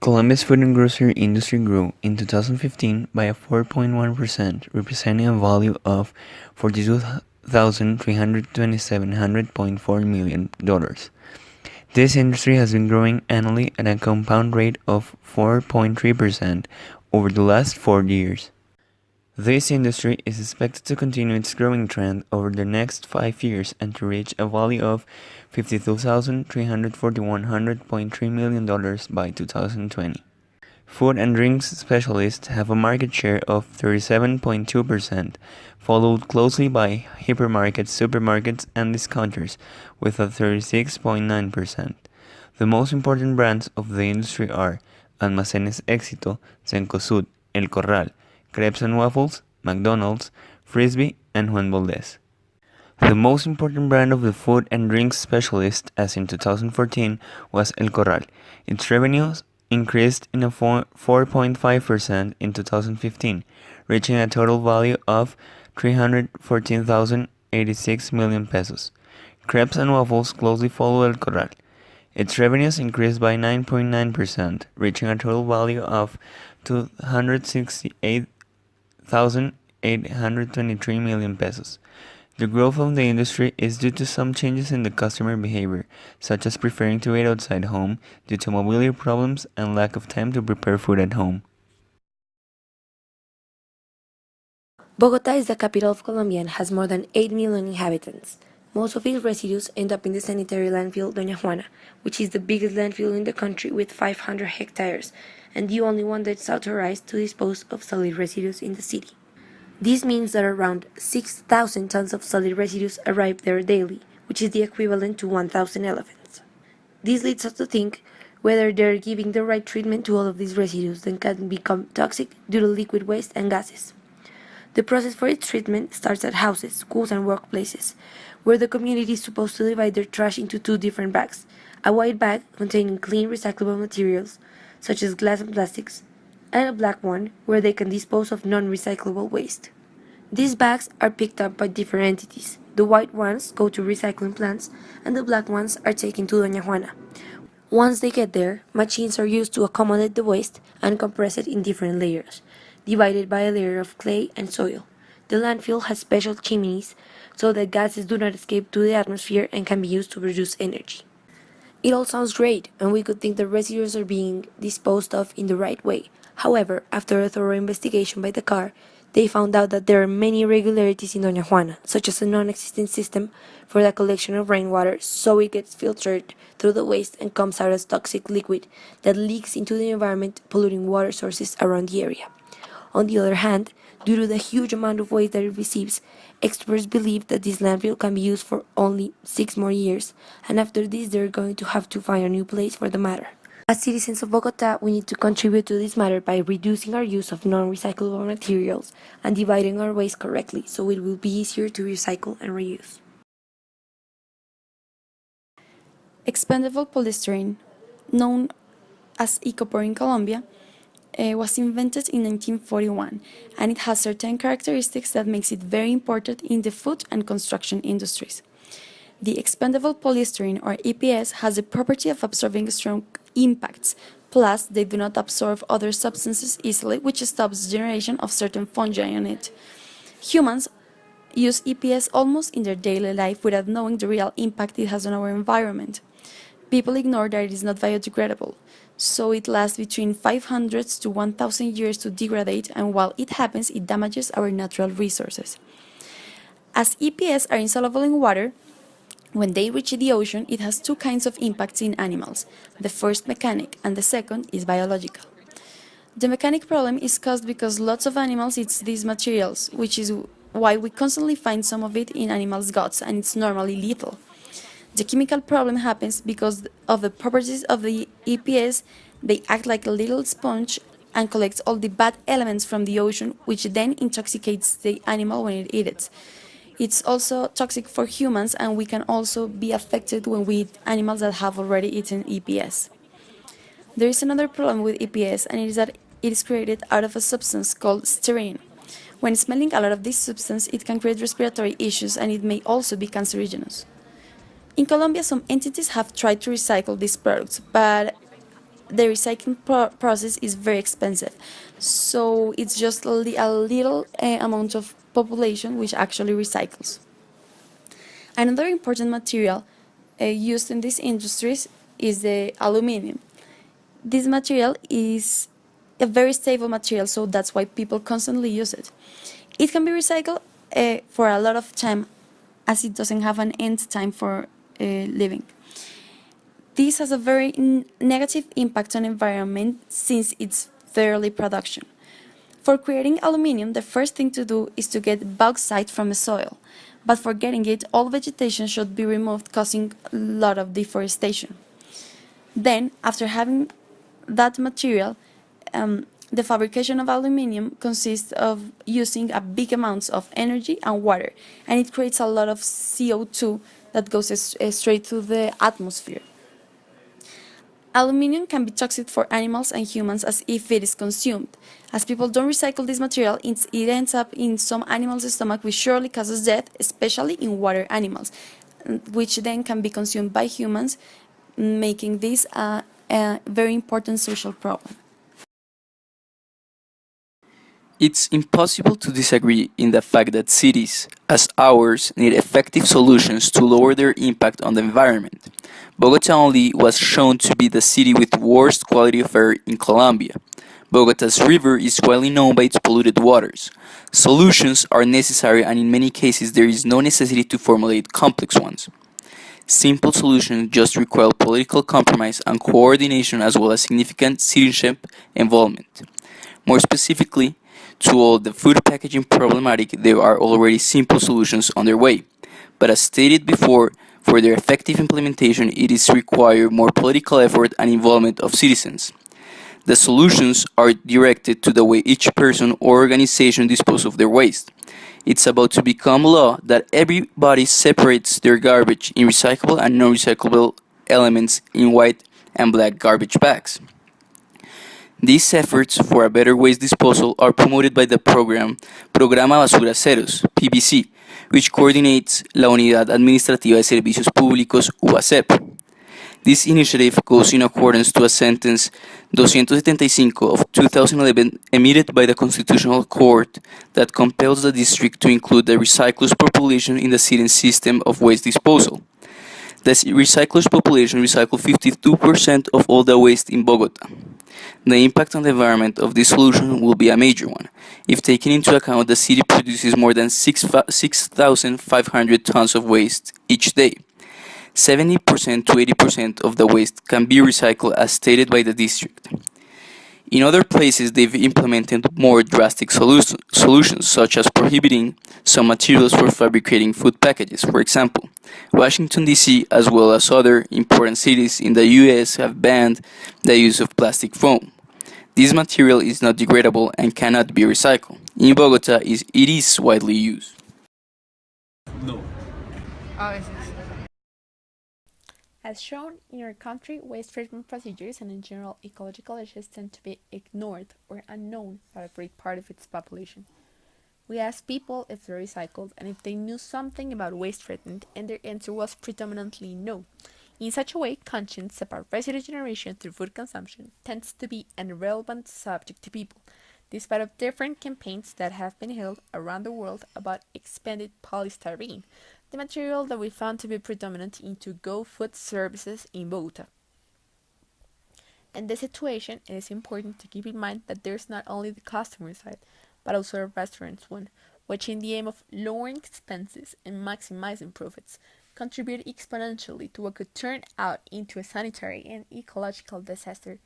Colombia's food and grocery industry grew in 2015 by a 4.1%, representing a value of $42,327.4 million. This industry has been growing annually at a compound rate of 4.3% over the last 4 years. This industry is expected to continue its growing trend over the next 5 years and to reach a value of $52,341.3 million by 2020. Food and drinks specialists have a market share of 37.2%, followed closely by hypermarkets, supermarkets, and discounters with a 36.9%. The most important brands of the industry are Almacenes Éxito, Cencosud, El Corral, Crepes and Waffles, McDonald's, Frisbee, and Juan Valdez. The most important brand of the food and drinks specialist, as in 2014, was El Corral. Its revenues increased in a 4.5% in 2015, reaching a total value of 314,086 million pesos. Crepes and Waffles closely follow El Corral. Its revenues increased by 9.9%, reaching a total value of 268,823 million pesos. The growth of the industry is due to some changes in the customer behavior, such as preferring to eat outside home due to mobility problems and lack of time to prepare food at home. Bogota is the capital of Colombia and has more than 8 million inhabitants. Most of its residues end up in the sanitary landfill Doña Juana, which is the biggest landfill in the country with 500 hectares and the only one that's authorized to dispose of solid residues in the city. This means that around 6,000 tons of solid residues arrive there daily, which is the equivalent to 1,000 elephants. This leads us to think whether they're giving the right treatment to all of these residues that can become toxic due to liquid waste and gases. The process for its treatment starts at houses, schools, and workplaces, where the community is supposed to divide their trash into two different bags: a white bag containing clean recyclable materials, such as glass and plastics, and a black one where they can dispose of non-recyclable waste. These bags are picked up by different entities. The white ones go to recycling plants, and the black ones are taken to Doña Juana. Once they get there, machines are used to accommodate the waste and compress it in different layers, divided by a layer of clay and soil. The landfill has special chimneys so that gases do not escape to the atmosphere and can be used to produce energy. It all sounds great, and we could think the residues are being disposed of in the right way. However, after a thorough investigation by the CAR, they found out that there are many irregularities in Doña Juana, such as a non-existent system for the collection of rainwater, so it gets filtered through the waste and comes out as toxic liquid that leaks into the environment, polluting water sources around the area. On the other hand, due to the huge amount of waste that it receives, experts believe that this landfill can be used for only 6 more years, and after this they're going to have to find a new place for the matter. As citizens of Bogota, we need to contribute to this matter by reducing our use of non-recyclable materials and dividing our waste correctly so it will be easier to recycle and reuse. Expendable polystyrene, known as icopor in Colombia, was invented in 1941, and it has certain characteristics that makes it very important in the food and construction industries. The expendable polystyrene, or EPS, has the property of absorbing strong impacts, plus they do not absorb other substances easily, which stops the generation of certain fungi on it. Humans use EPS almost in their daily life without knowing the real impact it has on our environment. People ignore that it is not biodegradable, so it lasts between 500 to 1,000 years to degrade, and while it happens, it damages our natural resources. As EPS are insoluble in water, when they reach the ocean, it has two kinds of impacts in animals. The first mechanic, and the second is biological. The mechanic problem is caused because lots of animals eat these materials, which is why we constantly find some of it in animals' guts, and it's normally lethal. The chemical problem happens because of the properties of the EPS. They act like a little sponge and collects all the bad elements from the ocean, which then intoxicates the animal when it eats it. It's also toxic for humans, and we can also be affected when we eat animals that have already eaten EPS. There is another problem with EPS, and it is that it is created out of a substance called styrene. When smelling a lot of this substance, it can create respiratory issues, and it may also be cancerogenic. In Colombia, some entities have tried to recycle these products, but the recycling process is very expensive. So it's just a little amount of population which actually recycles. Another important material used in these industries is the aluminum. This material is a very stable material, so that's why people constantly use it. It can be recycled for a lot of time, as it doesn't have an end time for living. This has a very negative impact on environment since it's early production. For creating aluminium, the first thing to do is to get bauxite from the soil. But for getting it, all vegetation should be removed, causing a lot of deforestation. Then, after having that material, the fabrication of aluminium consists of using a big amounts of energy and water, and it creates a lot of CO2 that goes straight to the atmosphere. Aluminium can be toxic for animals and humans as if it is consumed. As people don't recycle this material, it ends up in some animals' stomach, which surely causes death, especially in water animals, which then can be consumed by humans, making this a very important social problem. It's impossible to disagree in the fact that cities, as ours, need effective solutions to lower their impact on the environment. Bogota only was shown to be the city with worst quality of air in Colombia. Bogota's river is widely known by its polluted waters. Solutions are necessary, and in many cases there is no necessity to formulate complex ones. Simple solutions just require political compromise and coordination, as well as significant citizenship involvement. More specifically, to all the food packaging problematic, there are already simple solutions on their way. But as stated before, for their effective implementation, it is required more political effort and involvement of citizens. The solutions are directed to the way each person or organization disposes of their waste. It's about to become law that everybody separates their garbage in recyclable and non-recyclable elements in white and black garbage bags. These efforts for a better waste disposal are promoted by the program Programa Basura Ceros, PBC, which coordinates la Unidad Administrativa de Servicios Públicos, UASEP. This initiative goes in accordance to a sentence 275 of 2011 emitted by the Constitutional Court that compels the district to include the recyclers population in the city's system of waste disposal. The recyclers population recycle 52% of all the waste in Bogota. The impact on the environment of this solution will be a major one. If taken into account, the city produces more than 6,500 tons of waste each day. 70% to 80% of the waste can be recycled as stated by the district. In other places, they've implemented more drastic solutions, such as prohibiting some materials for fabricating food packages. For example, Washington, D.C., as well as other important cities in the U.S., have banned the use of plastic foam. This material is not degradable and cannot be recycled. In Bogota, it is widely used. As shown in our country, waste treatment procedures and in general ecological issues tend to be ignored or unknown by a great part of its population. We asked people if they recycled and if they knew something about waste treatment, and their answer was predominantly no. In such a way, conscience about residue generation through food consumption tends to be an irrelevant subject to people, despite of different campaigns that have been held around the world about expanded polystyrene, the material that we found to be predominant in to-go food services in Bogota. In this situation, it is important to keep in mind that there's not only the customer side, but also a restaurant's one, which in the aim of lowering expenses and maximizing profits, contribute exponentially to what could turn out into a sanitary and ecological disaster